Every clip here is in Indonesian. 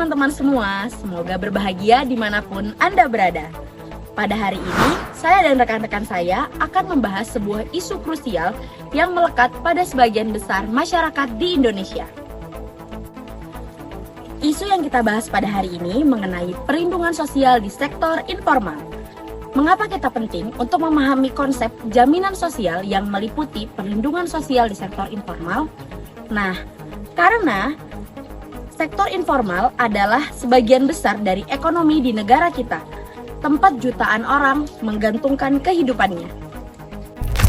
teman-teman semua, semoga berbahagia dimanapun Anda berada. Pada hari ini, saya dan rekan-rekan saya akan membahas sebuah isu krusial yang melekat pada sebagian besar masyarakat di Indonesia. Isu yang kita bahas pada hari ini mengenai perlindungan sosial di sektor informal. Mengapa kita penting untuk memahami konsep jaminan sosial yang meliputi perlindungan sosial di sektor informal? Nah, karena sektor informal adalah sebagian besar dari ekonomi di negara kita, tempat jutaan orang menggantungkan kehidupannya.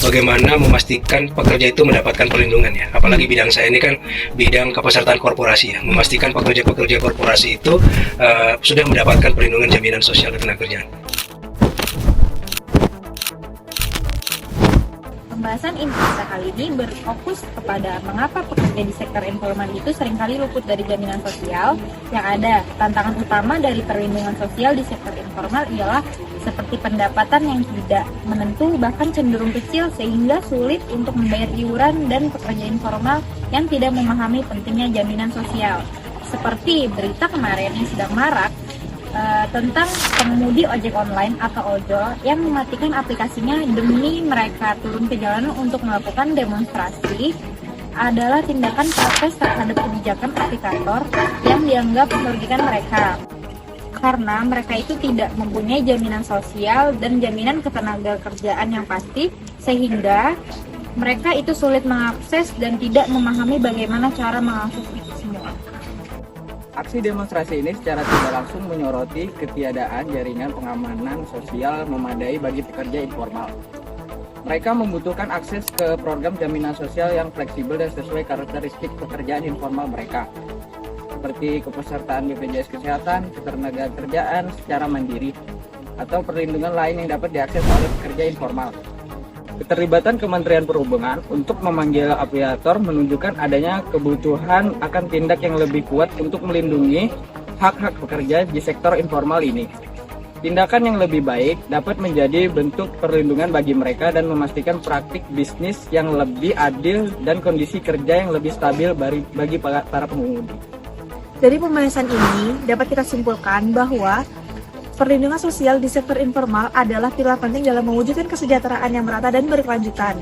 Bagaimana memastikan pekerja itu mendapatkan perlindungan ya, apalagi bidang saya ini kan bidang kepesertaan korporasi ya, memastikan pekerja-pekerja korporasi itu sudah mendapatkan perlindungan jaminan sosial ketenagakerjaan. Pembahasan Infasa kali ini berfokus kepada mengapa pekerja di sektor informal itu seringkali luput dari jaminan sosial yang ada. Tantangan utama dari perlindungan sosial di sektor informal ialah seperti pendapatan yang tidak menentu bahkan cenderung kecil sehingga sulit untuk membayar iuran, dan pekerja informal yang tidak memahami pentingnya jaminan sosial. Seperti berita kemarin yang sedang marak tentang pengemudi ojek online atau ojol yang mematikan aplikasinya demi mereka turun ke jalanan untuk melakukan demonstrasi adalah tindakan protes terhadap kebijakan aplikator yang dianggap merugikan mereka. Karena mereka itu tidak mempunyai jaminan sosial dan jaminan ketenagakerjaan yang pasti, sehingga mereka itu sulit mengakses dan tidak memahami bagaimana cara mengakses itu semua. Aksi demonstrasi ini secara tidak langsung menyoroti ketiadaan jaringan pengamanan sosial memadai bagi pekerja informal. Mereka membutuhkan akses ke program jaminan sosial yang fleksibel dan sesuai karakteristik pekerjaan informal mereka, seperti kepesertaan BPJS Kesehatan, ketenagakerjaan secara mandiri, atau perlindungan lain yang dapat diakses oleh pekerja informal. Keterlibatan Kementerian Perhubungan untuk memanggil aplikator menunjukkan adanya kebutuhan akan tindak yang lebih kuat untuk melindungi hak-hak pekerja di sektor informal ini. Tindakan yang lebih baik dapat menjadi bentuk perlindungan bagi mereka dan memastikan praktik bisnis yang lebih adil dan kondisi kerja yang lebih stabil bagi para pengemudi. Dari pembahasan ini dapat kita simpulkan bahwa perlindungan sosial di sektor informal adalah pilar penting dalam mewujudkan kesejahteraan yang merata dan berkelanjutan.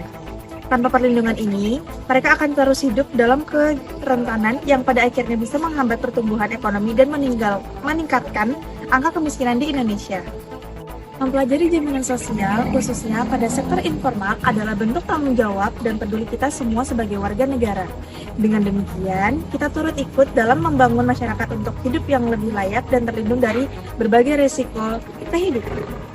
Tanpa perlindungan ini, mereka akan terus hidup dalam kerentanan yang pada akhirnya bisa menghambat pertumbuhan ekonomi dan meningkatkan angka kemiskinan di Indonesia. Mempelajari jaminan sosial, khususnya pada sektor informal, adalah bentuk tanggung jawab dan peduli kita semua sebagai warga negara. Dengan demikian, kita turut ikut dalam membangun masyarakat untuk hidup yang lebih layak dan terlindung dari berbagai risiko kehidupan.